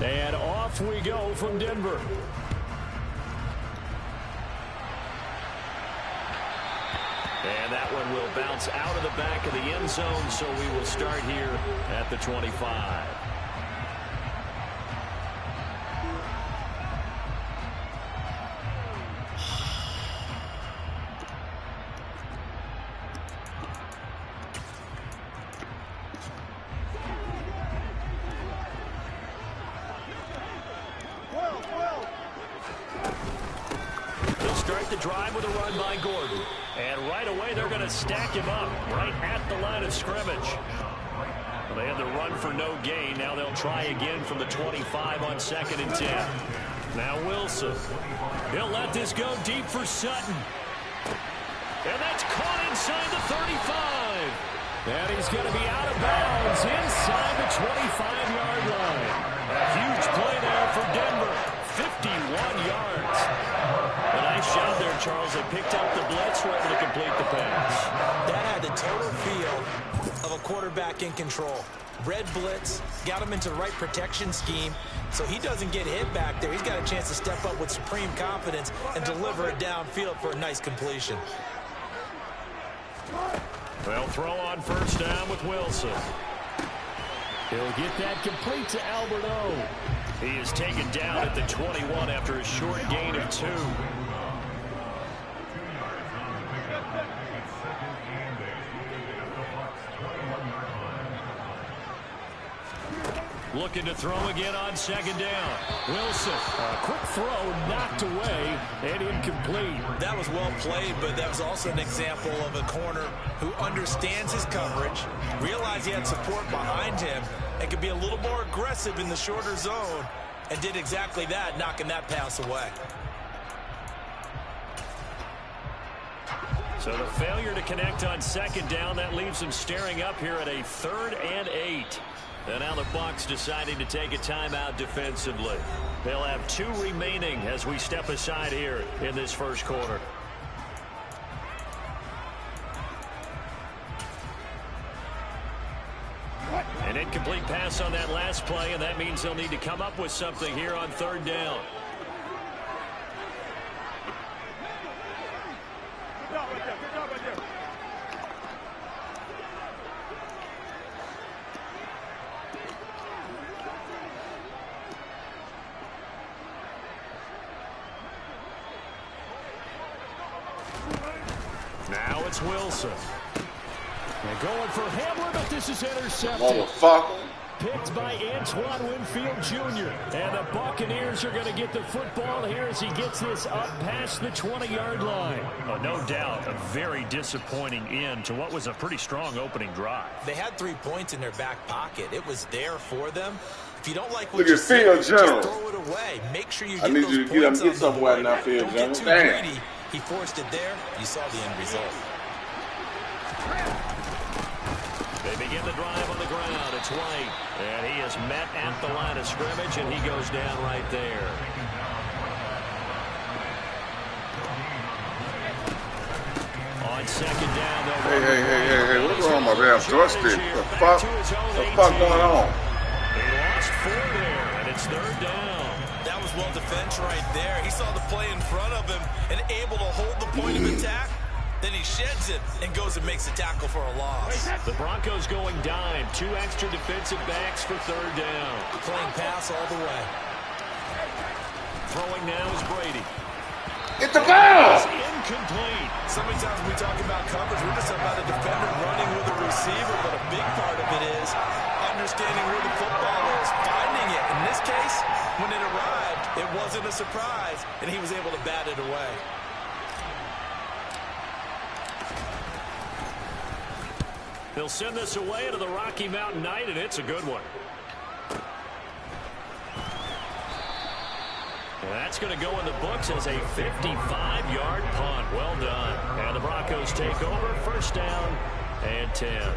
And off we go from Denver. And that one will bounce out of the back of the end zone, so we will start here at the 25. They'll start the drive with a run by Gordon. And right away, they're going to stack him up right at the line of scrimmage. Well, they had the run for no gain. Now they'll try again from the 25 on 2nd and 10. Now Wilson. He'll let this go deep for Sutton. And that's caught inside the 35. And he's going to be out of bounds inside the 25-yard line. A huge play there for Denver. 51 yards. A nice shot there, Charles. They picked up the blitz, were able to complete the pass. That had the total feel of a quarterback in control. Red blitz, got him into the right protection scheme, so he doesn't get hit back there. He's got a chance to step up with supreme confidence and deliver it downfield for a nice completion. They'll throw on first down with Wilson. He'll get that complete to Albert O. He is taken down at the 21 after a short gain of 2. Looking to throw again on 2nd down. Wilson, a quick throw knocked away and incomplete. That was well played, but that was also an example of a corner who understands his coverage, realized he had support behind him, and could be a little more aggressive in the shorter zone, and did exactly that, knocking that pass away. So the failure to connect on 2nd down, that leaves them staring up here at a 3rd and 8. And now the Bucs deciding to take a timeout defensively. They'll have 2 remaining as we step aside here in this first quarter. An incomplete pass on that last play, and that means they'll need to come up with something here on 3rd down. Now it's Wilson. They're going for Hamler, but this is intercepted. Motherfucker. Picked by Antoine Winfield Jr. And the Buccaneers are going to get the football here as he gets this up past the 20-yard line. Oh, no doubt, a very disappointing end to what was a pretty strong opening drive. They had 3 points in their back pocket. It was there for them. If you don't like what Look you at see, Field just General. throw it away. Make sure you I get need those you to points get on the somewhere board. now, Field Don't General. get too Damn. greedy. He forced it there. You saw the end result. They begin the drive on the ground. It's White. And he is met at the line of scrimmage, and he goes down right there. On 2nd down, Hey, what's wrong with my damn joystick? What the fuck going on? They lost 4 there, and it's 3rd down. That was well defense right there. He saw the play in front of him and able to hold the point of attack. Then he sheds it and goes and makes a tackle for a loss. The Broncos going dime. 2 extra defensive backs for 3rd down. Playing pass all the way. Throwing now is Brady. It's the ball! It's incomplete. So many times we talk about coverage, we're just about a defender running with a receiver, but a big part of it is understanding where the football is, finding it. In this case, when it arrived, it wasn't a surprise, and he was able to bat it away. They'll send this away into the Rocky Mountain Night, and it's a good one. And that's going to go in the books as a 55-yard punt. Well done. And the Broncos take over. First down and 10.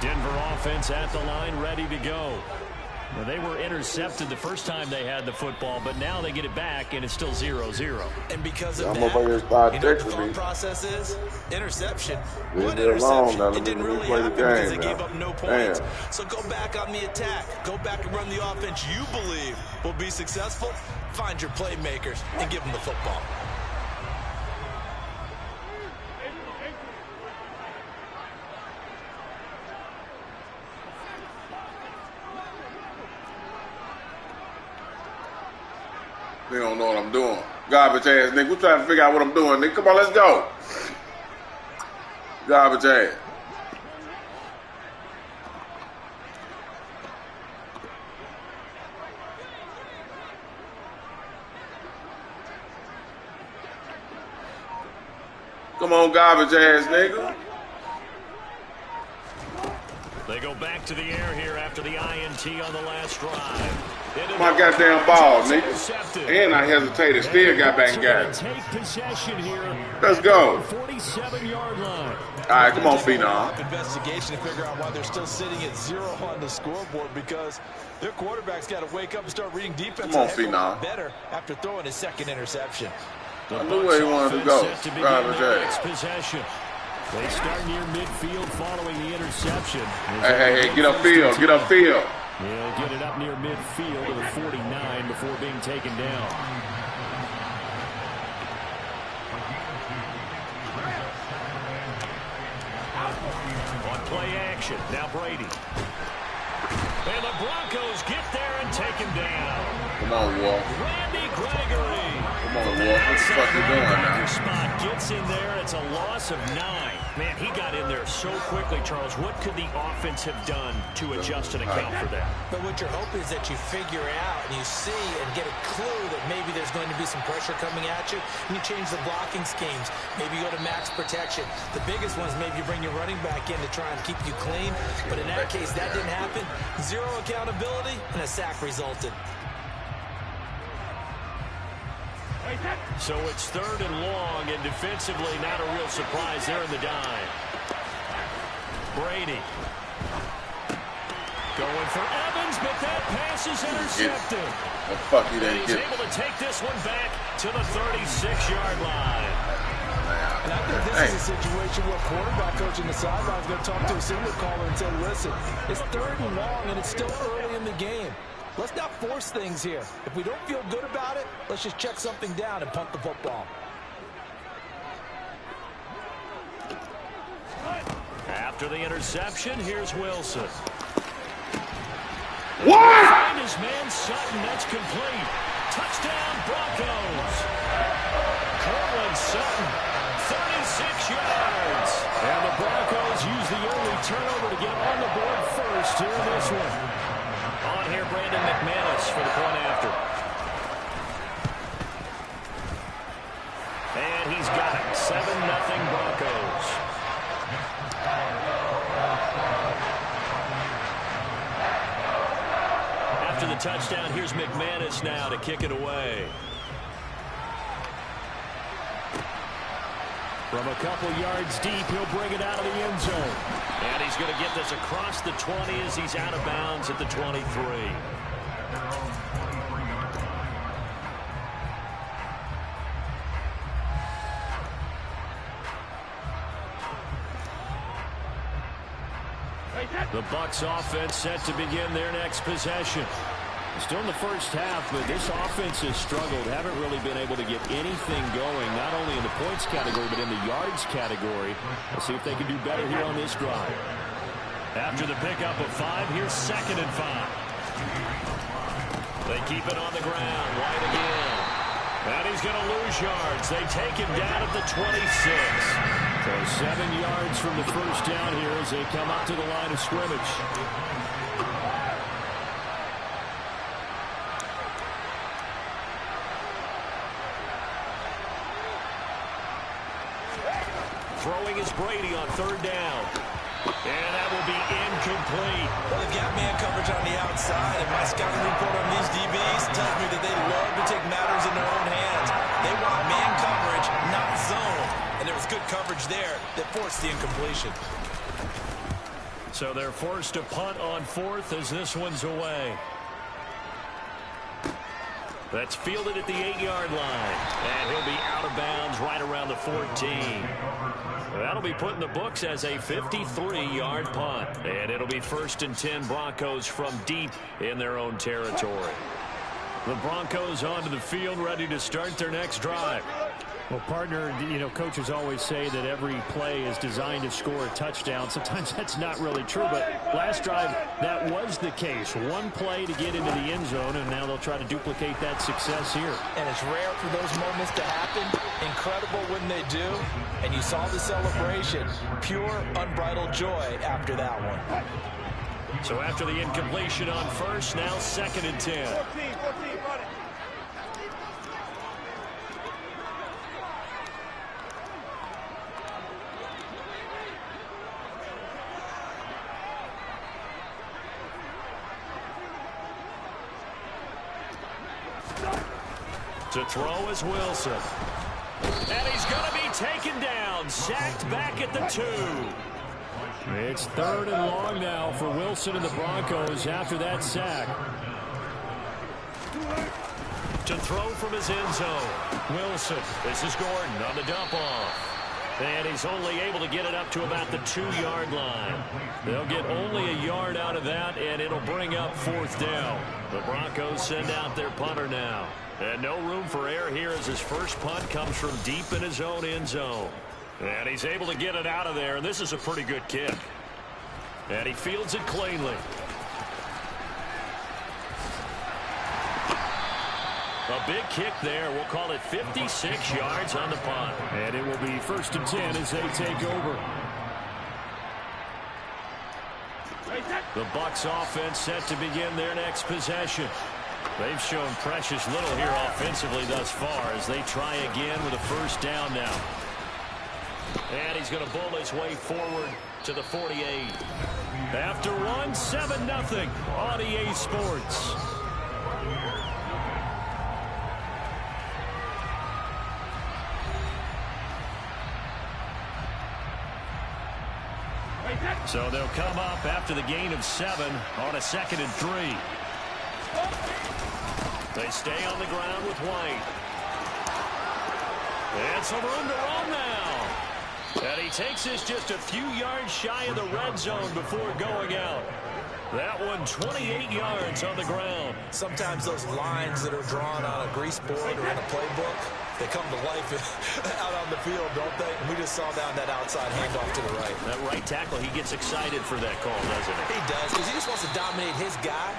Denver offense at the line, ready to go. Well, they were intercepted the first time they had the football, but now they get it back, and it's still 0-0. And because of I'm that, gonna you know what the thought process is? Interception. Leave What me alone now. interception? It didn't really Play the happen because they game gave now. up no points. Damn. So go back on the attack. Go back and run the offense you believe will be successful. Find your playmakers and give them the football. They don't know what I'm doing. Garbage ass nigga. We're trying to figure out what I'm doing, nigga. Come on, let's go. Garbage ass. Come on, garbage ass nigga. They go back to the air here after the INT on the last drive. My goddamn ball, nigga. And I hesitated. Still got back and got it. Take possession here. Let's go. 47-yard line. All right, come on, Phenom. Investigation to figure out why they're still sitting at 0 on the scoreboard, because their quarterback's got to wake up and start reading defense. Come on, Phenom. Better after throwing his second interception. I knew where he wanted to go. Garbage ass. Possession. They start near midfield following the interception. Hey, get upfield. Get upfield. He'll get it up near midfield to the 49 before being taken down. On play action, now Brady. And the Broncos get there and take him down. Come on, Wolf. Randy Gregory. Come on, Wolf. What the fuck you doing now? Spot gets in there. It's a loss of 9. Man, he got in there so quickly, Charles. What could the offense have done to adjust and account for that? But what you're hoping is that you figure out and you see and get a clue that maybe there's going to be some pressure coming at you, and you change the blocking schemes. Maybe you go to max protection. The biggest ones, maybe you bring your running back in to try and keep you clean. But in that case, that didn't happen. 0 accountability, and a sack resulted. So it's 3rd and long, and defensively not a real surprise there in the dime. Brady going for Evans, but that pass is intercepted. The fuck he didn't He's get. able to take this one back to the 36-yard line. And I think this is a situation where quarterback coach in the sideline is going to talk to a signal caller and say, listen, it's 3rd and long, and it's still early in the game. Let's not force things here. If we don't feel good about it, let's just check something down and punt the football. After the interception, here's Wilson. What? Find his man Sutton. That's complete. Touchdown, Broncos. Cortland Sutton, 36 yards. And the Broncos use the early turnover to get on the board first here in this one. On here, Brandon McManus for the point after. And he's got it. 7-0 Broncos. After the touchdown, here's McManus now to kick it away. From a couple yards deep, he'll bring it out of the end zone. And he's going to get this across the 20 as he's out of bounds at the 23. The Bucs offense set to begin their next possession. Still in the first half, but this offense has struggled. Haven't really been able to get anything going, not only in the points category, but in the yards category. Let's see if they can do better here on this drive. After the pickup of 5, here's 2nd and 5. They keep it on the ground. White again. And he's going to lose yards. They take him down at the 26. So 7 yards from the first down here as they come out to the line of scrimmage. Throwing is Brady on 3rd down. And that will be incomplete. Well, they've got man coverage on the outside, and my scouting report on these DBs tells me that they love to take matters in their own hands. They want man coverage, not zone. And there was good coverage there that forced the incompletion. So they're forced to punt on 4th as this one's away. That's fielded at the 8-yard line. And he'll be out of bounds right around the 14. That'll be put in the books as a 53-yard punt. And it'll be 1st and 10 Broncos from deep in their own territory. The Broncos onto the field, ready to start their next drive. Well, partner, coaches always say that every play is designed to score a touchdown. Sometimes that's not really true, but last drive, that was the case. One play to get into the end zone, and now they'll try to duplicate that success here. And it's rare for those moments to happen. Incredible when they do. And you saw the celebration. Pure, unbridled joy after that one. So after the incompletion on first, now 2nd and 10. 14, run it. To throw is Wilson. And he's going to be taken down. Sacked back at the 2. It's 3rd and long now for Wilson and the Broncos after that sack. To throw from his end zone. Wilson. This is Gordon on the dump off. And he's only able to get it up to about the 2-yard line. They'll get only a yard out of that, and it'll bring up 4th down. The Broncos send out their punter now. And no room for error here as his first punt comes from deep in his own end zone. And he's able to get it out of there, and this is a pretty good kick. And he fields it cleanly. A big kick there. We'll call it 56 yards on the punt. And it will be 1st and 10 as they take over. The Bucs offense set to begin their next possession. They've shown precious little here offensively thus far as they try again with a 1st down now. And he's going to bull his way forward to the 48. After one, 7-0 on EA Sports. So they'll come up after the gain of 7 on a 2nd and 3. They stay on the ground with White. And some room to run now. And he takes this just a few yards shy of the red zone before going out. That one 28 yards on the ground. Sometimes those lines that are drawn on a grease board or in a playbook, they come to life out on the field, don't they? We just saw down that outside handoff to the right. That right tackle, he gets excited for that call, doesn't he? He does, because he just wants to dominate his guy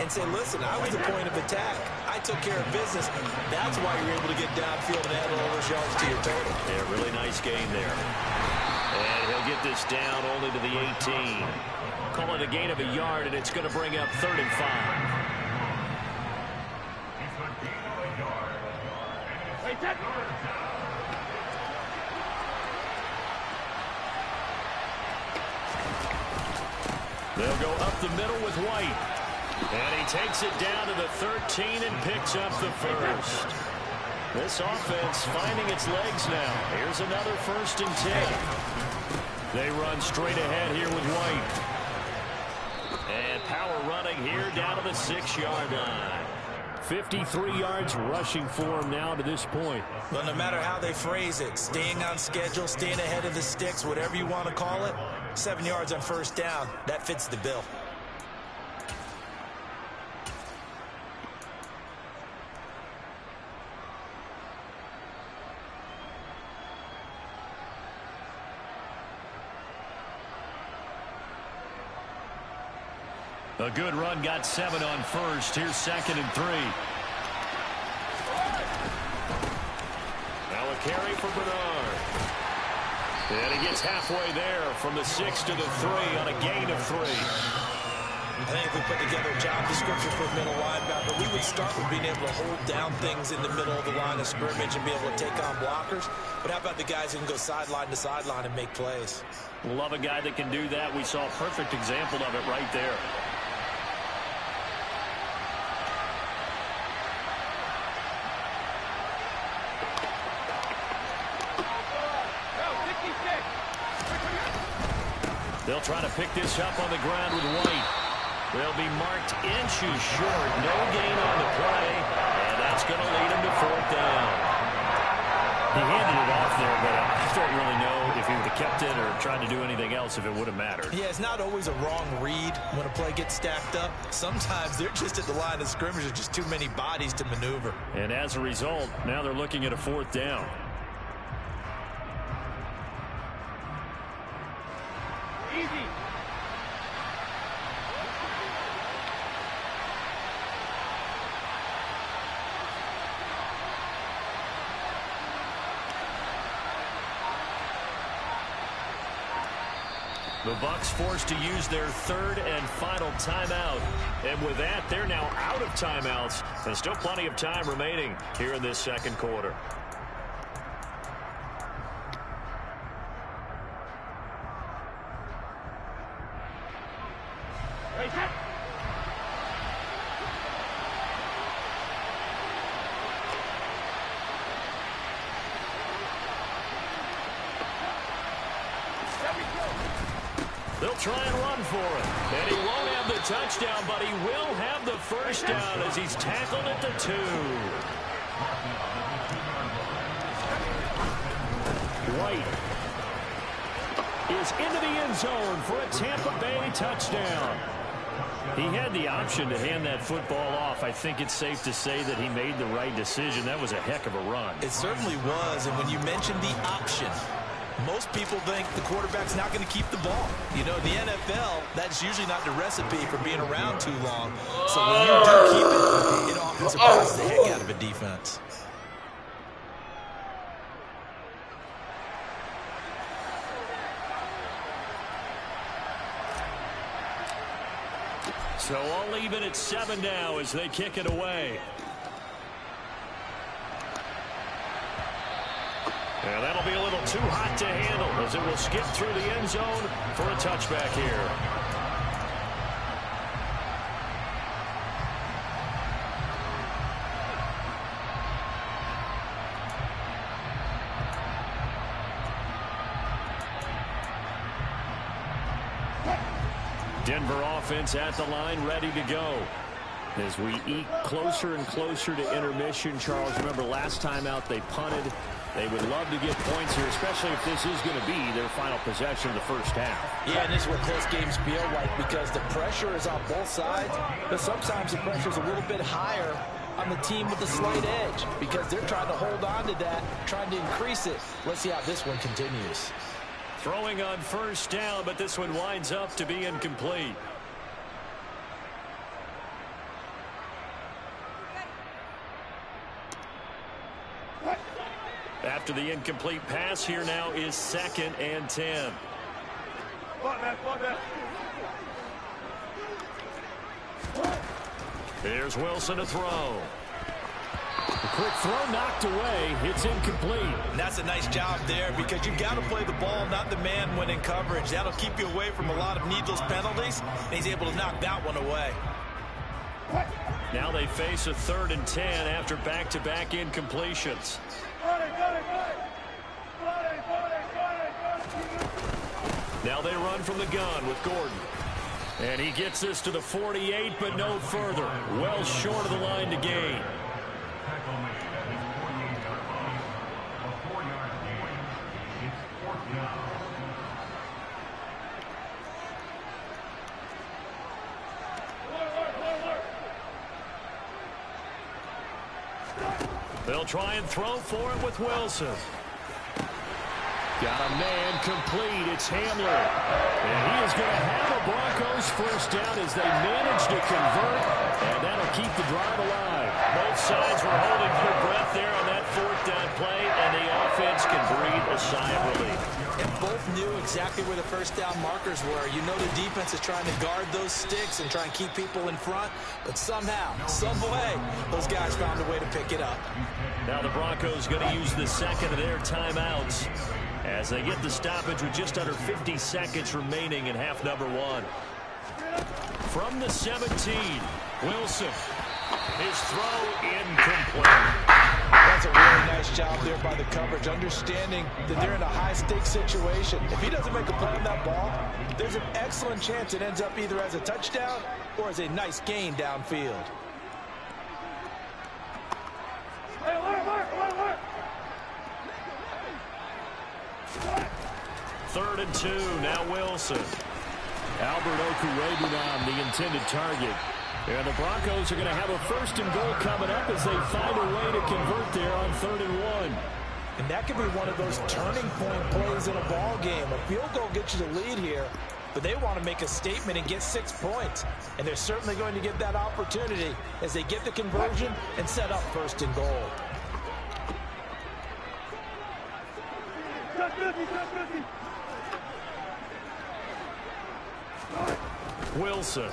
and say, listen, I was the point of attack. I took care of business. That's why you're able to get downfield and add all those yards to your total. Yeah, really nice game there. And he'll get this down only to the 18. Call it a gain of a yard, and it's going to bring up 3rd and 5. They'll go up the middle with White. And he takes it down to the 13 and picks up the 1st. This offense finding its legs now. Here's another 1st and 10. They run straight ahead here with White. And power running here down to the 6-yard line. 53 yards rushing for him now to this point. Well, no matter how they phrase it, staying on schedule, staying ahead of the sticks, whatever you want to call it, 7 yards on 1st down, that fits the bill. A good run, got 7 on 1st. Here's 2nd and 3. Now a carry for Bernard. And he gets halfway there from the 6 to the 3 on a gain of 3. I think if we put together a job description for a middle linebacker, we would start with being able to hold down things in the middle of the line of scrimmage and be able to take on blockers. But how about the guys who can go sideline to sideline and make plays? Love a guy that can do that. We saw a perfect example of it right there. They'll try to pick this up on the ground with White. They'll be marked inches short. No gain on the play. And that's that's going to lead him to 4th down. He handed it off there, but I don't really know if he would have kept it or tried to do anything else if it would have mattered. Yeah, it's not always a wrong read when a play gets stacked up. Sometimes they're just at the line of scrimmage. There's just too many bodies to maneuver. And as a result, now they're looking at a 4th down. Easy. The Bucs forced to use their 3rd and final timeout. And with that, they're now out of timeouts. And still plenty of time remaining here in this 2nd quarter. They'll try and run for it. And he won't have the touchdown, but he will have the 1st down as he's tackled at the 2. White is into the end zone for a Tampa Bay touchdown. He had the option to hand that football off. I think it's safe to say that he made the right decision. That was a heck of a run. It certainly was, and when you mentioned the option, most people think the quarterback's not going to keep the ball. You know, the NFL, that's usually not the recipe for being around too long. So when you do keep it, it often surprises the heck out of a defense. So I'll leave it at 7 now as they kick it away. And that'll be a little too hot to handle as it will skip through the end zone for a touchback here. Denver offense at the line, ready to go. As we eke closer and closer to intermission, Charles, remember last time out they punted. They would love to get points here, especially if this is going to be their final possession of the 1st half. Yeah, and this is what close games feel like because the pressure is on both sides, but sometimes the pressure is a little bit higher on the team with the slight edge because they're trying to hold on to that, trying to increase it. Let's see how this one continues. Throwing on 1st down, but this one winds up to be incomplete. After the incomplete pass, here now is 2nd and 10. Here's Wilson to throw. The quick throw knocked away. It's incomplete. And that's a nice job there because you've got to play the ball, not the man when in coverage. That'll keep you away from a lot of needless penalties. And he's able to knock that one away. Now they face a 3rd and 10 after back-to-back incompletions. Now they run from the gun with Gordon. And he gets this to the 48, but no further. Well short of the line to gain. They'll try and throw for it with Wilson. Got a man complete. It's Hamler. And he is going to have a Broncos 1st down as they manage to convert. And that'll keep the drive alive. Both sides were holding their breath there on that 4th down play. And the offense can breathe a sigh of relief. And both knew exactly where the 1st down markers were. You know the defense is trying to guard those sticks and try and keep people in front. But somehow, some way, those guys found a way to pick it up. Now the Broncos going to use the 2nd of their timeouts as they get the stoppage with just under 50 seconds remaining in half number 1. From the 17, Wilson. His throw incomplete. That's a really nice job there by the coverage, understanding that they're in a high-stakes situation. If he doesn't make a play on that ball, there's an excellent chance it ends up either as a touchdown or as a nice gain downfield. 3rd and 2. Now Wilson. Albert Okurebunom, the intended target. And the Broncos are going to have a 1st and goal coming up as they find a way to convert there on 3rd and 1. And that could be one of those turning point plays in a ball game. A field goal gets you the lead here, but they want to make a statement and get 6 points. And they're certainly going to get that opportunity as they get the conversion and set up 1st and goal. Wilson.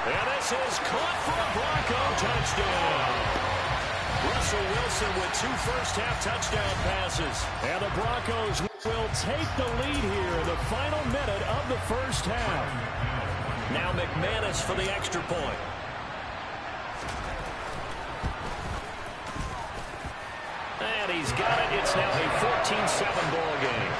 And this is caught for a Bronco touchdown. Russell Wilson with 2 first-half touchdown passes. And the Broncos will take the lead here in the final minute of the first half. Now McManus for the extra point. And he's got it. It's now a 14-7 ball game.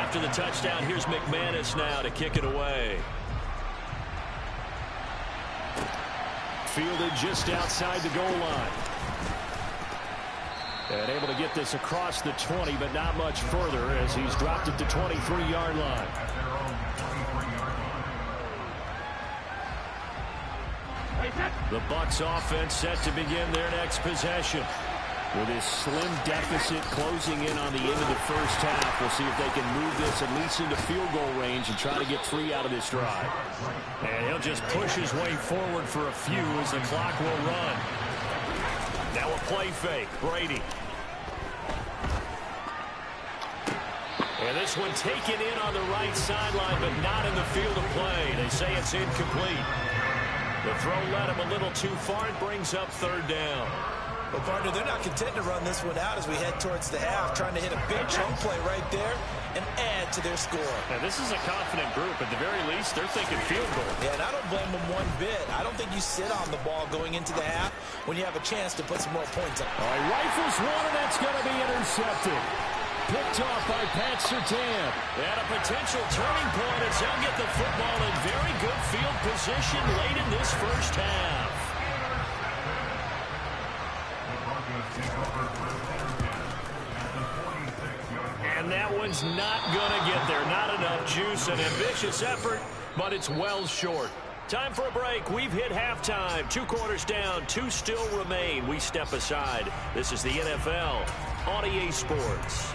After the touchdown, here's McManus now to kick it away. Fielded just outside the goal line. And able to get this across the 20, but not much further as he's dropped it to 23-yard line. The Bucs offense set to begin their next possession. With his slim deficit closing in on the end of the first half, we'll see if they can move this at least into field goal range and try to get 3 out of this drive. And he'll just push his way forward for a few as the clock will run. Now a play fake. Brady. And this one taken in on the right sideline, but not in the field of play. They say it's incomplete. The throw led him a little too far. It brings up 3rd down. But, partner, they're not content to run this one out as we head towards the half, trying to hit a big chunk play right there and add to their score. Now, this is a confident group. At the very least, they're thinking field goal. Yeah, and I don't blame them one bit. I don't think you sit on the ball going into the half when you have a chance to put some more points up. All right, rifles one, and that's going to be intercepted. Picked off by Pat Surtain. And a potential turning point as they'll get the football in very good field position late in this first half. And that one's not going to get there. Not enough juice. An ambitious effort, but it's well short. Time for a break. We've hit halftime. 2 quarters down. 2 still remain. We step aside. This is the NFL on EA Sports.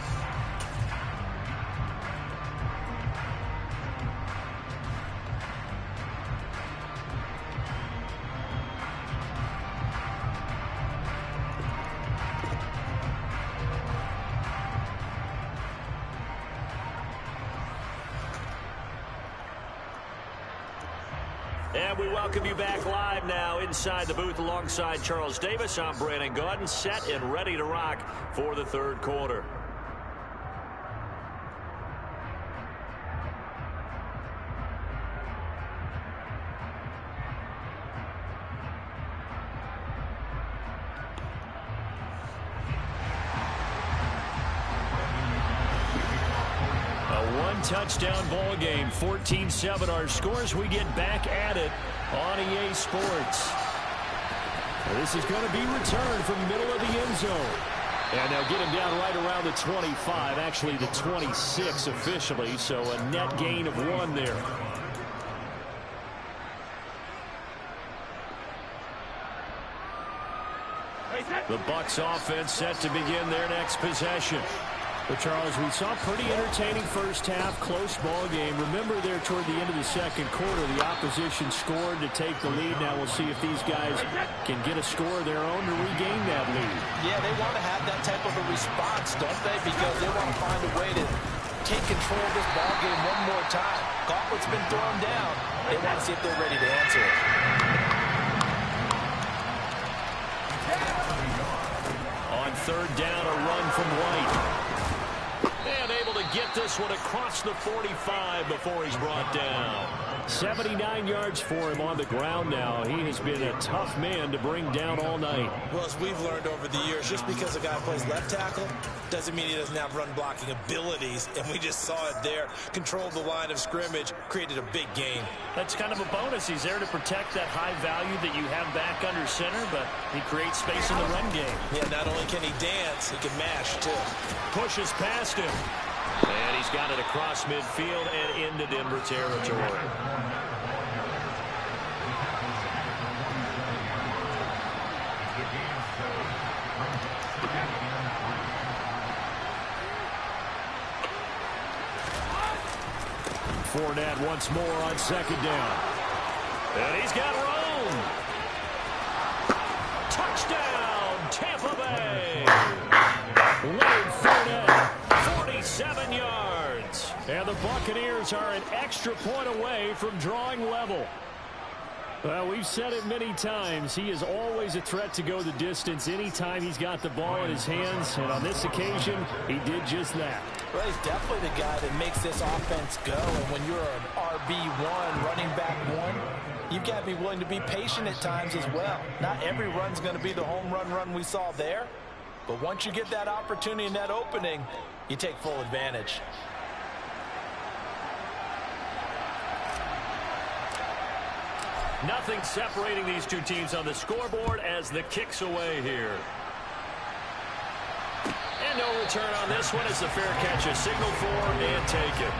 And we welcome you back live now inside the booth alongside Charles Davis. I'm Brandon Gaudin, set and ready to rock for the 3rd quarter. Touchdown ball game, 14-7 our scores. We get back at it on EA Sports. This is going to be returned from middle of the end zone. And they'll get him down right around the 25, actually the 26 officially, so a net gain of 1 there. The Bucs offense set to begin their next possession. Well, Charles, we saw a pretty entertaining first half, close ball game. Remember there toward the end of the 2nd quarter, the opposition scored to take the lead. Now we'll see if these guys can get a score of their own to regain that lead. Yeah, they want to have that type of a response, don't they? Because they want to find a way to take control of this ball game one more time. Gauntlet's been thrown down. They want to see if they're ready to answer it. On 3rd down, a run from White. And able to get this one across the 45 before he's brought down. 79 yards for him on the ground now. He has been a tough man to bring down all night. Well, as we've learned over the years, just because a guy plays left tackle doesn't mean he doesn't have run blocking abilities, and we just saw it there. Controlled the line of scrimmage, created a big gain. That's kind of a bonus. He's there to protect that high value that you have back under center, but he creates space in the run game. Yeah, not only can he dance, he can mash, too. Pushes past him. And he's got it across midfield and into Denver territory. Fournette once more on second down. And he's got room. Touchdown, Tampa Bay. Leonard Fournette, 47 yards. And the Buccaneers are an extra point away from drawing level. Well, we've said it many times. He is always a threat to go the distance anytime he's got the ball in his hands. And on this occasion, he did just that. Well, he's definitely the guy that makes this offense go. And when you're an RB1, running back one, you've got to be willing to be patient at times as well. Not every run's going to be the home run we saw there. But once you get that opportunity and that opening, you take full advantage. Nothing separating these two teams on the scoreboard as the kick's away here. And no return on this one as the fair catch is signaled for and taken.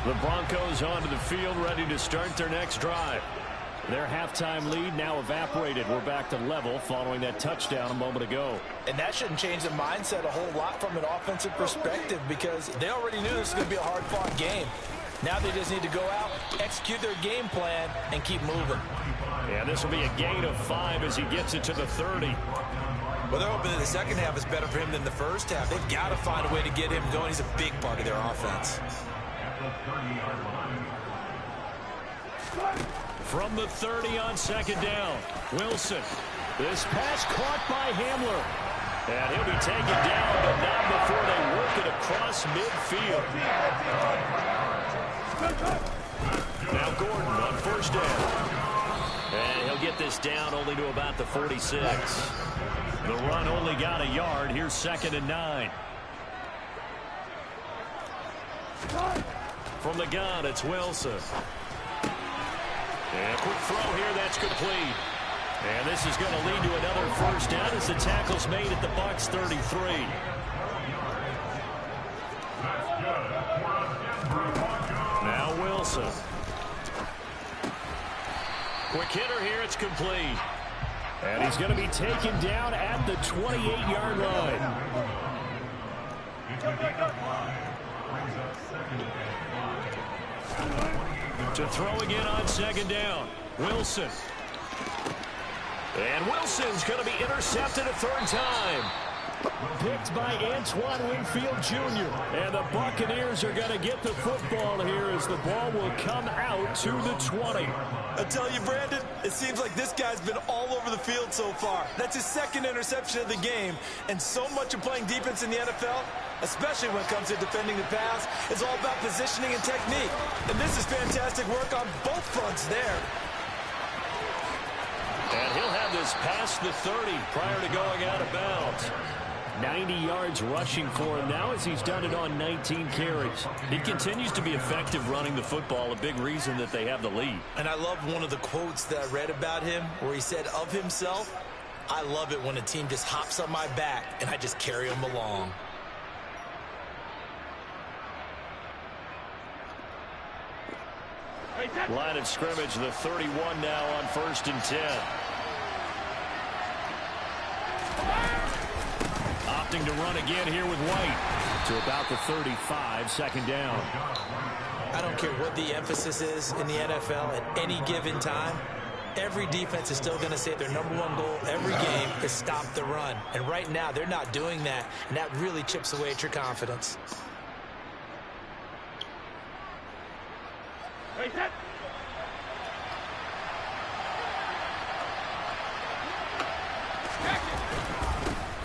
The Broncos onto the field, ready to start their next drive. Their halftime lead now evaporated. We're back to level following that touchdown a moment ago. And that shouldn't change the mindset a whole lot from an offensive perspective because they already knew this was going to be a hard-fought game. Now they just need to go out, execute their game plan, and keep moving. Yeah, this will be a gain of 5 as he gets it to the 30. Well, they're hoping that the second half is better for him than the first half. They've got to find a way to get him going. He's a big part of their offense. From the 30 on second down, Wilson. This pass caught by Hamler. And he'll be taken down, but not before they work it across midfield. Now Gordon on first down. And he'll get this down only to about the 46. The run only got a yard. Here's 2nd and 9. From the gun, it's Wilson. And a quick throw here, that's complete. And this is going to lead to another first down as the tackle's made at the Bucs 33. Now Wilson. Quick hitter here, it's complete. And he's going to be taken down at the 28-yard line. To throw again on second down. Wilson. And Wilson's going to be intercepted a third time. Picked by Antoine Winfield Jr. And the Buccaneers are going to get the football here as the ball will come out to the 20. I tell you, Brandon, it seems like this guy's been all over the field so far. That's his 2nd interception of the game. And so much of playing defense in the NFL, especially when it comes to defending the pass, is all about positioning and technique. And this is fantastic work on both fronts there. And he'll have this past the 30 prior to going out of bounds. 90 yards rushing for him now as he's done it on 19 carries. He continues to be effective running the football, a big reason that they have the lead. And I love one of the quotes that I read about him where he said of himself, "I love it when a team just hops on my back and I just carry them along." Line of scrimmage, the 31 now on 1st and 10. Opting to run again here with White to about the 35, 2nd down. I don't care what the emphasis is in the NFL at any given time. Every defense is still going to say their #1 goal every game is stop the run. And right now, they're not doing that, and that really chips away at your confidence.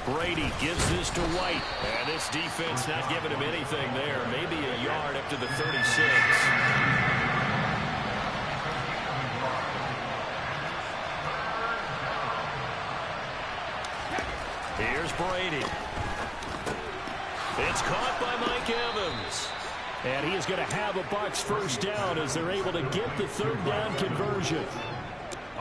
Brady gives this to White. And this defense not giving him anything there. Maybe a yard up to the 36. Here's Brady. It's caught by Mike Evans. And he is going to have a Bucs first down as they're able to get the third down conversion.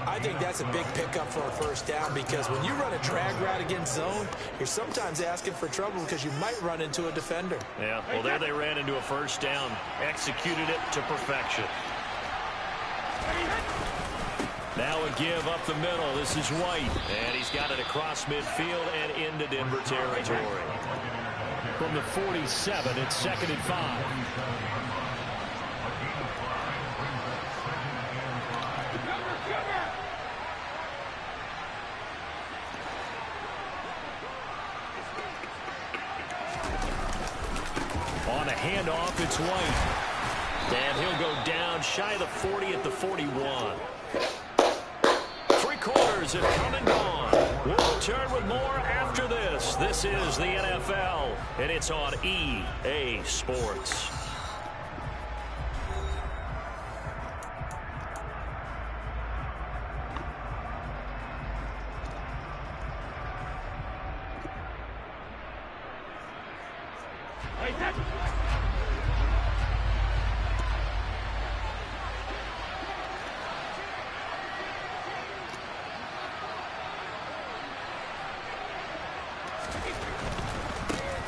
I think that's a big pickup for a first down because when you run a drag route against zone, you're sometimes asking for trouble because you might run into a defender. Yeah, well, there they ran into a first down. Executed it to perfection. Now a give up the middle. This is White. And he's got it across midfield and into Denver territory. From the 47, it's 2nd and 5. On a handoff, it's White. And he'll go down shy of the 40 at the 41. 3 quarters have come and gone. We'll return with more after this. This is the NFL, and it's on EA Sports.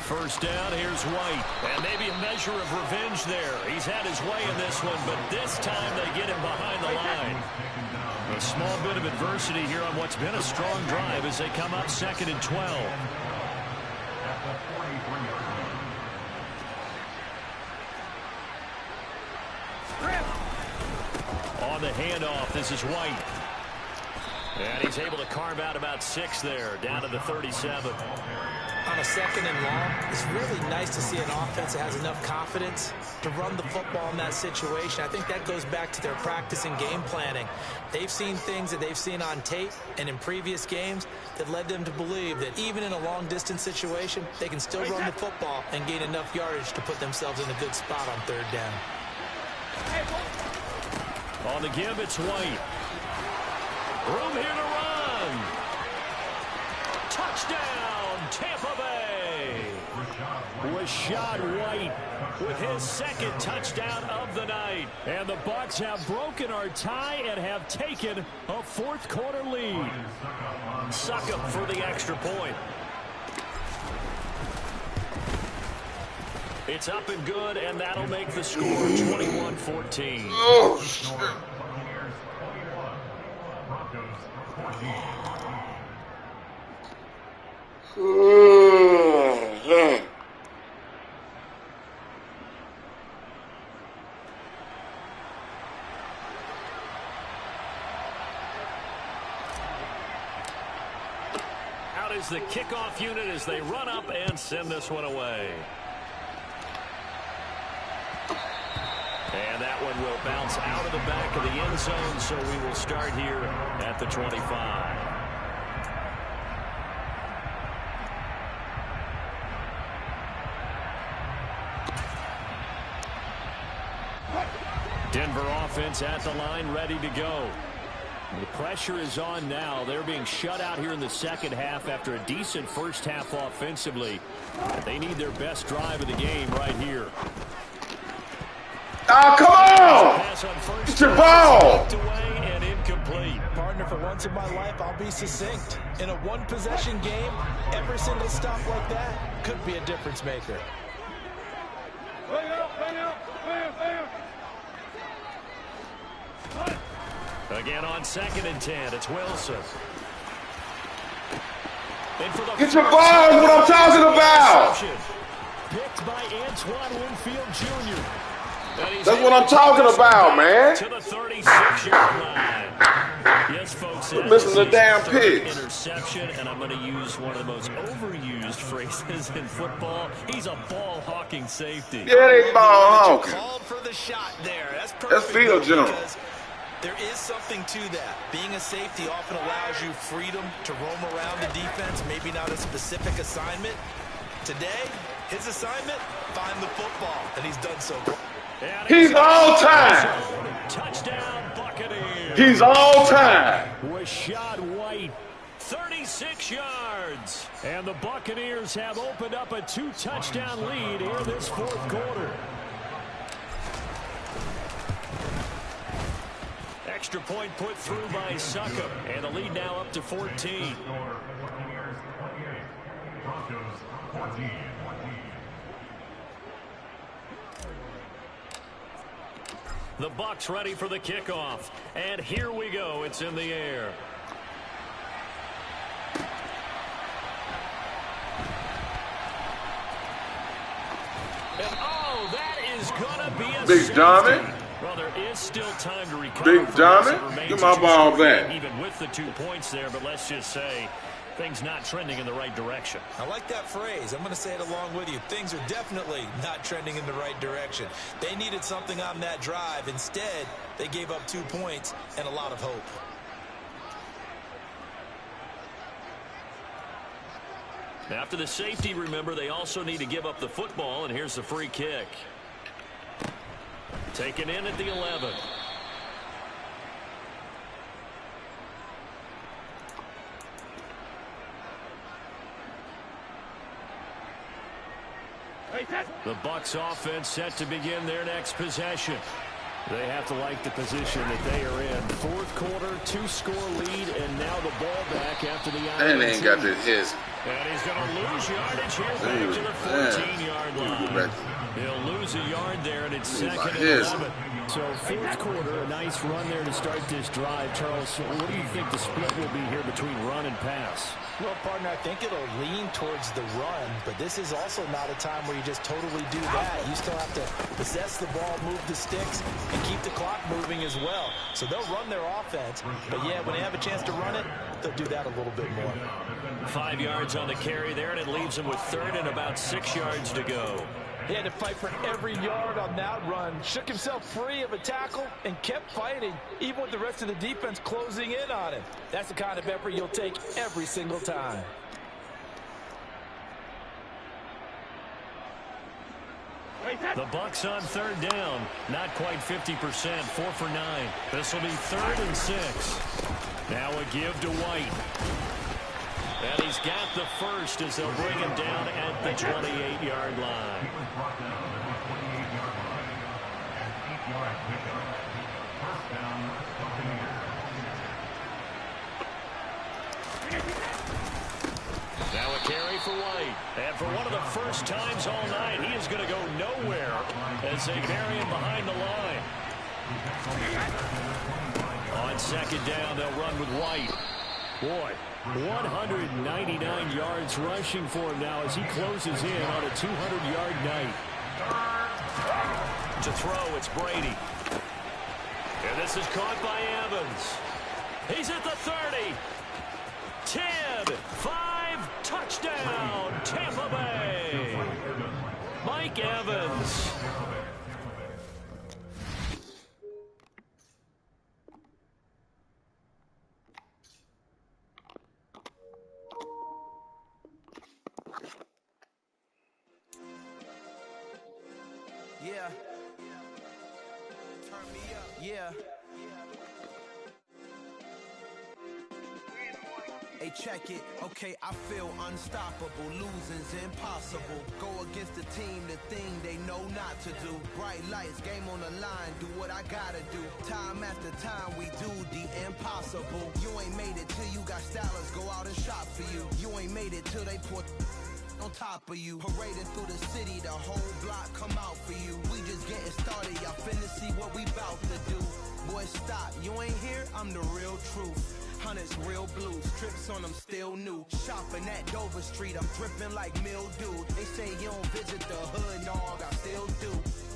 First down, here's White. And maybe a measure of revenge there. He's had his way in this one, but this time they get him behind the line. A small bit of adversity here on what's been a strong drive as they come up 2nd and 12. On the handoff, this is White. And he's able to carve out about 6 there, down to the 37. On a 2nd and long, it's really nice to see an offense that has enough confidence to run the football in that situation. I think that goes back to their practice and game planning. They've seen things that they've seen on tape and in previous games that led them to believe that even in a long-distance situation, they can still run the football and gain enough yardage to put themselves in a good spot on 3rd down. On the give, it's White. Room here to run. Touchdown, Tampa Bay. Rashad White with his 2nd touchdown of the night. And the Bucs have broken our tie and have taken a 4th quarter lead. Suck up for the extra point. It's up and good, and that'll make the score 21-14. Oh, shit. Out is the kickoff unit as they run up and send this one away. And that one will bounce out of the back of the end zone, so we will start here at the 25. Denver offense at the line, ready to go. The pressure is on now. They're being shut out here in the 2nd half after a decent first half offensively. They need their best drive of the game right here. Oh, come on! Get your ball! Away and incomplete. Partner, for once in my life, I'll be succinct. In a one-possession game, every single stop like that could be a difference maker. Again on 2nd and 10, it's Wilson. Get your ball is what I'm talking about! Picked by Antoine Winfield Jr. That's what I'm talking about, man. To the 36-yard line. Yes, folks. We're missing the damn pitch. Interception, and I'm going to use one of the most overused phrases in football. He's a ball-hawking safety. Yeah, they ball-hawking. Called for the shot there. That's perfect. That's field general. There is something to that. Being a safety often allows you freedom to roam around the defense, maybe not a specific assignment. Today, his assignment, find the football, and he's done so. He's all time. Touchdown, Buccaneers. He's all time. Rashad White, 36 yards. And the Buccaneers have opened up a 2-touchdown lead here this fourth quarter. Extra point put through by Succop, and the lead now up to 14. The Bucs ready for the kickoff, and here we go. It's in the air. And oh, that is gonna be a Big Johnny. Well, there is still time to recover. Big Johnny, give my ball back. Even with the 2 points there, but let's just say things not trending in the right direction. I like that phrase. I'm going to say it along with you. Things are definitely not trending in the right direction. They needed something on that drive. Instead, they gave up 2 points and a lot of hope. After the safety, remember, they also need to give up the football, and here's the free kick. Taken in at the 11. The Bucs offense set to begin their next possession. They have to like the position that they are in. Fourth quarter, 2-score lead, and now the ball back after the INT. And they ain't got this his. And he's going to lose yardage here back to the 14-yard line. He'll lose a yard there, and it's second and 11. So fourth quarter, a nice run there to start this drive. Charles, what do you think the split will be here between run and pass? Well, partner, I think it'll lean towards the run, but this is also not a time where you just totally do that. You still have to possess the ball, move the sticks, and keep the clock moving as well. So they'll run their offense, but yeah, when they have a chance to run it, they'll do that a little bit more. 5 yards on the carry there, and it leaves him with third and about 6 yards to go. He had to fight for every yard on that run. Shook himself free of a tackle and kept fighting, even with the rest of the defense closing in on him. That's the kind of effort you'll take every single time. The Bucs on third down. Not quite 50%. 4 for 9. This will be 3rd and 6. Now a give to White. And he's got the first as they'll bring him down at the 28-yard line. Now a carry for White. And for one of the first times all night, he is going to go nowhere as they carry him behind the line. On second down, they'll run with White. Boy, 199 yards rushing for him now as he closes in on a 200-yard night. To throw, it's Brady. And this is caught by Evans. He's at the 30. 10, 5, touchdown, Tampa Bay. Mike Evans. Yeah. Turn me up. Yeah. Hey, check it. Okay, I feel unstoppable. Losing's impossible. Go against the team, the thing they know not to do. Bright lights, game on the line. Do what I gotta do. Time after time, we do the impossible. You ain't made it till you got stylists go out and shop for you. You ain't made it till they put on top of you. Parading through the city, the whole block come out for you. We just getting started, y'all finna see what we bout to do. Boy, stop, you ain't here, I'm the real truth. Hunters, real blues, trips on them still new. Shopping at Dover Street, I'm dripping like mildew. They say you don't visit the hood, dog, I still do.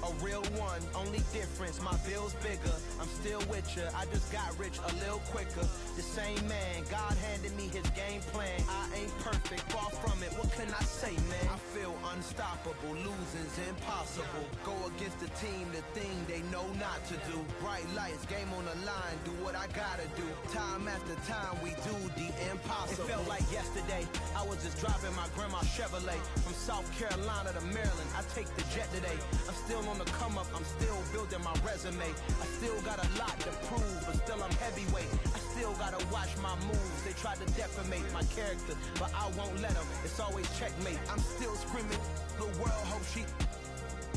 A real one, only difference, my bill's bigger. I'm still with ya. I just got rich a little quicker. The same man, God handed me his game plan. I ain't perfect, far from it. What can I say, man? I feel unstoppable. Losing's impossible. Go against the team, the thing they know not to do. Bright lights, game on the line. Do what I gotta do. Time after time, we do the impossible. It felt like yesterday. I was just driving my grandma's Chevrolet from South Carolina to Maryland. I take the jet today. I'm still on the come up. I'm still building my resume. I still got a lot to prove, but still I'm heavyweight. I still gotta watch my moves. They tried to defamate my character, but I won't let them. It's always checkmate. I'm still screaming. The world hope she.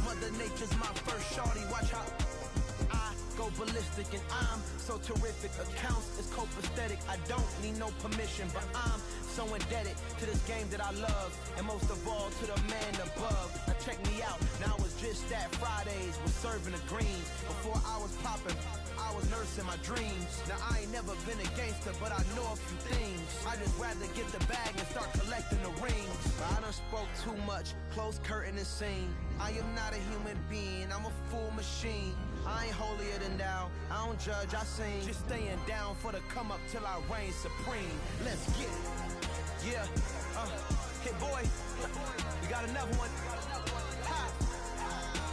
Mother Nature's my first shorty. Watch how I go ballistic, and I'm so terrific. Accounts is copacetic. I don't need no permission, but I'm so indebted to this game that I love, and most of all to the man above. Now check me out. Now it's just that Fridays was serving the greens. Before I was popping, I was nursing my dreams. Now I ain't never been a gangster, but I know a few things. I just rather get the bag and start collecting the rings. But I done spoke too much. Close curtain and scene. I am not a human being. I'm a full machine. I ain't holier than thou. I don't judge, I sing. Just staying down for the come up till I reign supreme. Let's get it. Yeah, hit boy. We got another one. Ha!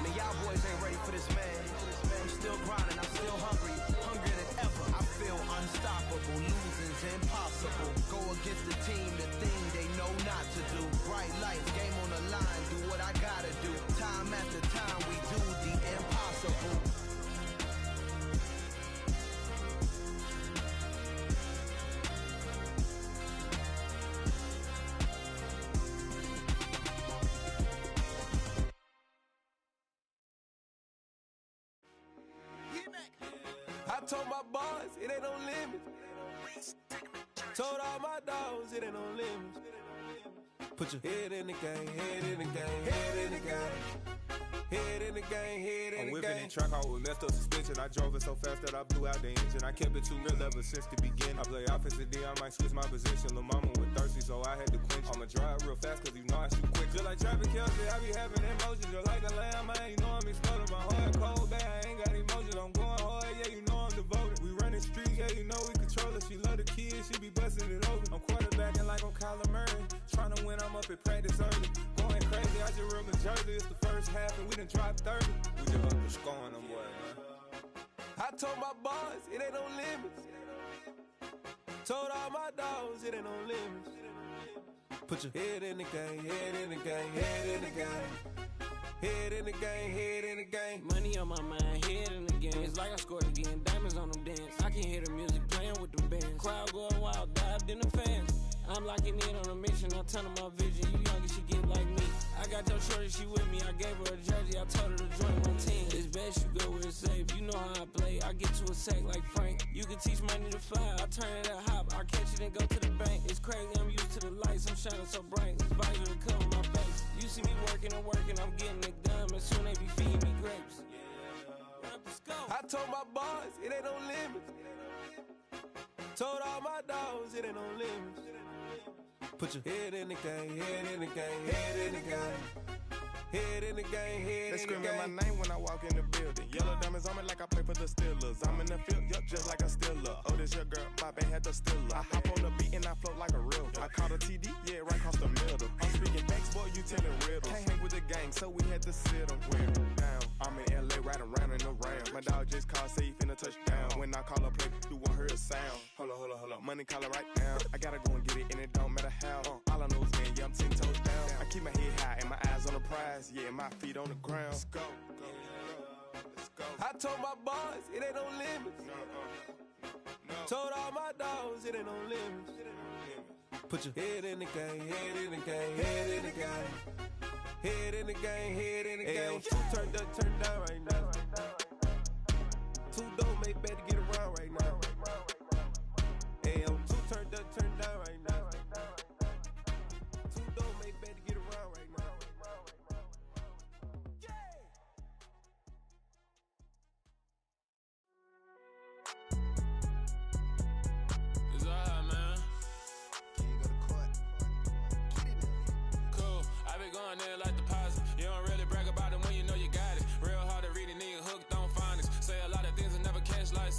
Man, y'all boys ain't ready for this, man. I'm still grinding, I'm still hungry. Hungrier than ever. I feel unstoppable. Losing's impossible. Go against the team, the thing they know not to do. Bright lights, game on the line. Do what I gotta do. Time after time, we do the impossible. I told my boys, it ain't no limits. Told all my dogs, it ain't no limits. Put your head in the game, head in the game, head in the game. Head in the game, head in the game. I'm whipping the track out with messed up suspension. I drove it so fast that I blew out the engine. I kept it too real ever since the beginning. I play offensive D, I might switch my position. Lil' mama was thirsty, so I had to quench. I'ma drive real fast, cause you know I shoot quick. Just like traffic Kelsey, I be having emotions. Just like a lamb, I ain't know I'm exploding. My heart cold, bad, I ain't got emotions. I'm going hard, yeah, you know I'm devoted. We running streets, yeah, you know we control it. She love the kids, she be busting it over. I'm quarterbacking like I'm Kyler Murray. Trying to win, I'm up at practice early. Going crazy, I just rub the jersey. It's the first half and we done dropped 30. We just up to scoring them, boy, man. I told my boys, it ain't no limits. Told all my dogs, it ain't no limits. Put your head in the game, head in the game, head in the game. Head in the game, head in the game. Money on my mind, head in the game. It's like I scored again, diamonds on them dance. I can hear the music playing with the bands. Crowd going wild, dived in the fans. I'm locking in on a mission, I turn on my vision. You young, she get like me. I got your shorty, she with me. I gave her a jersey, I told her to join my team. It's best you go where it's safe. You know how I play, I get to a sack like Frank. You can teach money to fly, I turn it at hop. I catch it and go to the bank. It's crazy, I'm used to the lights, I'm shining so bright. This visor to cover my face. You see me working and working, I'm getting it done. And soon they be feeding me grapes. I told my boys, it ain't no limits. Told all my dogs, it ain't no limits. Put your head in the game, head in the game, head in the game. Head in the game, head in the game. They screaming my name when I walk in the building. Yellow diamonds on me like I play for the Steelers. I'm in the field, yup, just like a Steeler. Oh, this your girl, my band had the Steeler. I hop on the beat and I float like a real. I caught a TD, yeah, right across the middle. I'm speaking facts, boy, you telling riddles. Can't hang with the gang, so we had to sit them down. I'm in LA, riding around in the round. My dog just called, say he finna touch down. When I call a play, you won't hear a sound. Hold up, money call it right now. I gotta go and get it, and it don't matter how. All I know is, man, yeah, I'm 10 toes down. I keep my head high and my eyes on the prize. Yeah, my feet on the ground. Let's go. Let's go. I told my boys, it ain't no limits. No. Told all my dogs, it ain't no limits. Put your head in the game, head in the game, head in the game. Head in the game, head in the game. Two turned up, turned down right now. Two dope make better get around right now. Two turned up, turned down right now. Two dope make better get around right now. It's alright, man. Can you go to court? Cool. I been going there like deposit. You don't really brag about it when you know you got it. Real hard to read a nigga hooked on finance. Say a lot of things and never catch like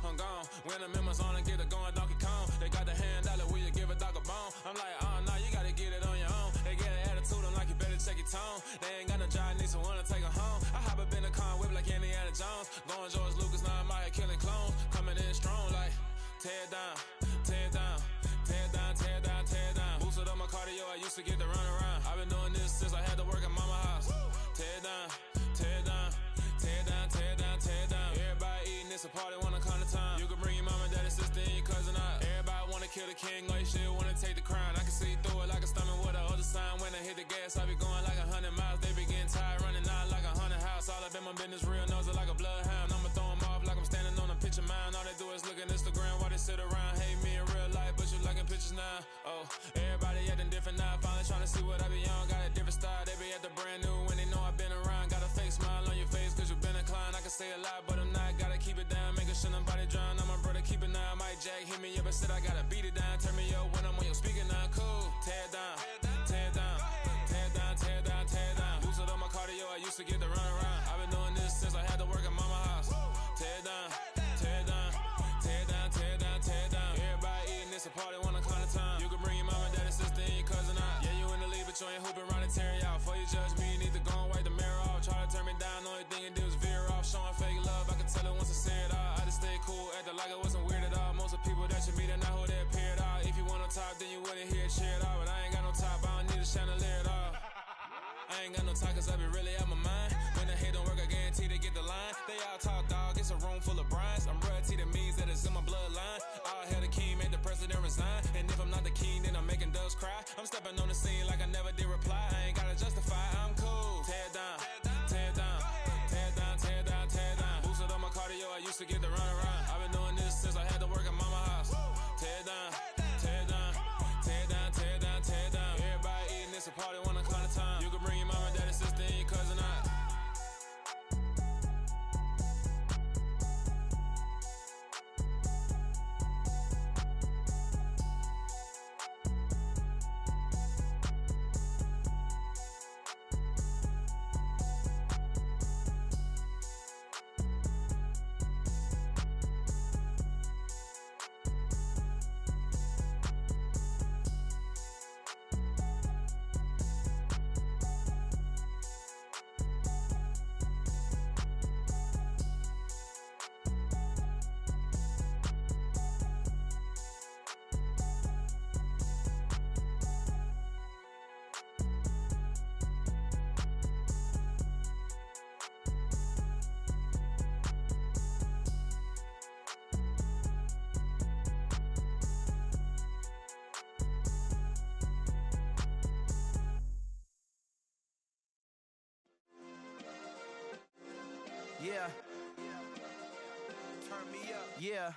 I'm gone. When the members on and get it going, Donkey Kong. They got the hand dollar, will you give a dog a bone? I'm like, oh, no, you gotta get it on your own. They get an attitude, I'm like, you better check your tone. They ain't got no job, need someone to take her home. I hop up in the car, whip like Indiana Jones. Going George Lucas, now I'm out here killing clones. Coming in strong like, tear down, tear down, tear down, tear down, tear down. Boosted up my cardio, I used to get to run around. I've been doing this since I had to work at mama house. Tear down, tear down, tear down, tear down, tear down. Everybody eating, it's a party, wanna come to time. You can bring your mama, daddy, sister, and your cousin out. Everybody wanna kill the king, or you shit wanna take the crown. I can see through it like a stomach with a other sign. When I hit the gas, I be going like 100 miles. They be getting tired, running out like 100 house. All up in my business, real nose like a bloodhound. I'ma throw them off like I'm standing on a picture mound. All they do is look at Instagram while they sit around. Hate me in real life, but you liking pictures now. Oh, everybody acting different now. Finally trying to see what I be on. Got a different style, they be at the brand new when they know I've been around. Got a fake smile on your face cause you been inclined. I can say a lot, but I'm not. Gotta keep it down, making sure nobody drown. I'm my brother, keep it now. Mike Jack hit me up and said I gotta beat it down. Turn me up when I'm on your speaker now. Cool, tear down, tear down, tear down, tear down, tear down. Boosted up my cardio, I used to get to run around. I've been doing this since I had to work at mama house. Tear down, tear down, tear down, tear down, tear down. Everybody eating, it's a party, wanna come to time. You can bring your mama, daddy, sister, and your cousin out. Yeah, you in the lead, but you ain't hooping around and tear out. Before you judge me, you need to go and wipe the mirror off. Try to turn me down, only thing you do is veer off. Showing fake love, I can tell it once I say it all. I just stay cool, acting like it wasn't weird at all. Most of the people that you meet are not who they appear at all. If you want on top, then you wouldn't hear it cheer at all. But I ain't got no top, I don't need a chandelier at all. I ain't got no talk cause I be really out my mind. When the hate don't work, I guarantee they get the line. They all talk dog, it's a room full of brines. I'm royalty, that means that it's in my bloodline. All hail the king, made the president resign. And if I'm not the king, then I'm making doves cry. I'm stepping on the scene like I never did reply. I ain't gotta justify, I'm cool. Tear down, tear down, tear down, tear down, tear down. Boosted up my cardio, I used to get to run around. I've been doing this since I had to work at mama house. Tear down, tear down, tear down, tear down, tear down. Everybody eating, it's a party, wanna come to time. You can bring your mama, daddy, sister, and your cousin out. Yeah. Turn me up. Yeah.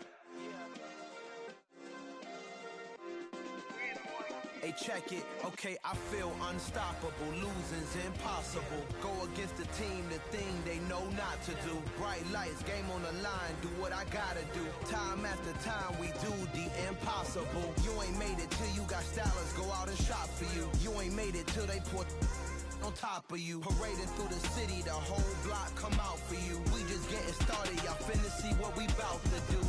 Hey, check it. Okay, I feel unstoppable. Losing's impossible. Go against the team, the thing they know not to do. Bright lights, game on the line. Do what I gotta do. Time after time, we do the impossible. You ain't made it till you got stylists go out and shop for you. You ain't made it till they put on top of you. Parading through the city, the whole block come out for you. We just getting started, y'all finna see what we bout to do.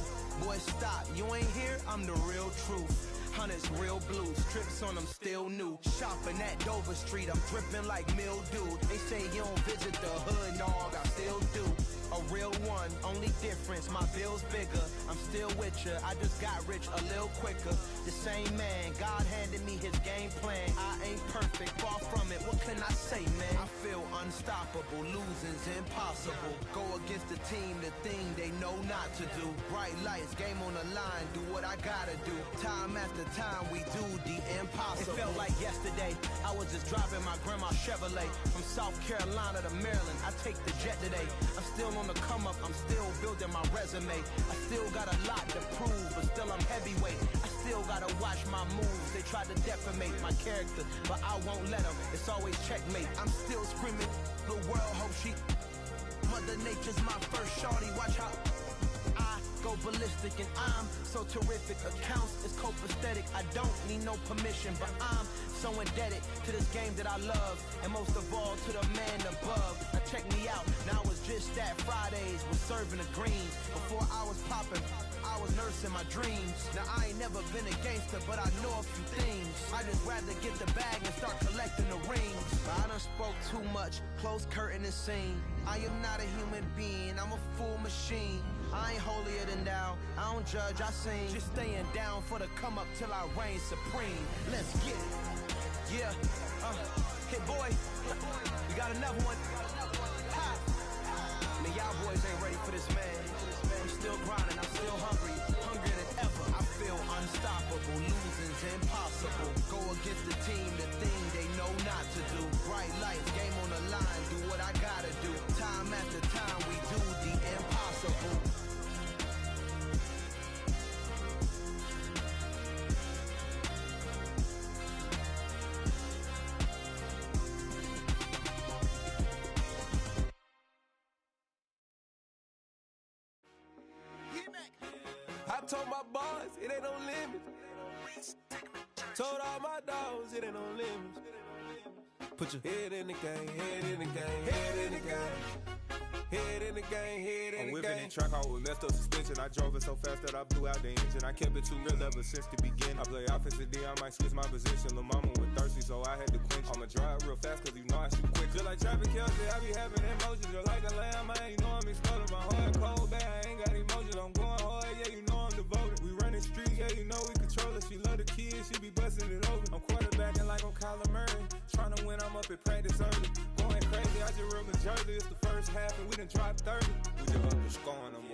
Boy, stop, you ain't here, I'm the real truth. Hunters, real blue, strips on them still new. Shopping at Dover Street, I'm dripping like mildew. They say you don't visit the hood, dog, I still do. A real one, only difference, my bill's bigger. I'm still with ya, I just got rich a little quicker. The same man, God handed me his game plan. I ain't perfect, far from it, what can I say, man? I feel unstoppable, losing's impossible. Go against the team, the thing they know not to do. Bright lights, game on the line, do what I gotta do. Time after time, we do the impossible. It felt like yesterday, I was just driving my grandma's Chevrolet. From South Carolina to Maryland, I take the jet today. I'm still on the come up, I'm still building my resume. I still got a lot to prove, but still I'm heavyweight. I still gotta watch my moves. They try to defamate my character, but I won't let them. It's always checkmate. I'm still screaming, the world hope she. Mother Nature's my first shorty, watch how I go ballistic and I'm so terrific. Accounts is copacetic, I don't need no permission, but I'm so indebted to this game that I love, and most of all to the man above. I check me out. Now it's just that Fridays was serving the greens. Before I was popping, I was nursing my dreams. Now I ain't never been a gangster, but I know a few things. I just rather get the bag and start collecting the rings. But I done spoke too much, close curtain and scene. I am not a human being, I'm a full machine. I ain't holier than thou, I don't judge, I sing. Just staying down for the come up till I reign supreme. Let's get it. Yeah, hit boy, we got another one. Ha! Man, y'all boys ain't ready for this, man. I'm still grinding, I'm still hungry, hungrier than ever. I feel unstoppable, losing's impossible. Go against the team, the thing they know not to do. Bright lights, game on the line, do what I gotta do. Time after time, we do the impossible. I told my boys, it ain't no limits. Told all my dogs, it ain't no limits. Put your head in the game, head in the game, head in the game. Head in the game, head in the game. I'm whipping in track out with messed up suspension. I drove it so fast that I blew out the engine. I kept it too real ever since the beginning. I play offensive D, I might switch my position. Lil' mama was thirsty, so I had to quench. I'ma drive real fast, cause you know I shoot quick. Just like traffic Kelsey, I be having emotions. Just like a lamb, I ain't know I'm exploding. My heart cold, bad, I ain't got emotions. I'm going hard, yeah, you know I'm devoted. We running streets, yeah, you know we control it. She love the kids, she be busting it over. I'm quarterbacking like I'm Kyler Murray. Trying to win, I'm up at practice early. Going crazy, I just rub a jersey. It's the first half and we done dropped 30. We just up the scoring, I'm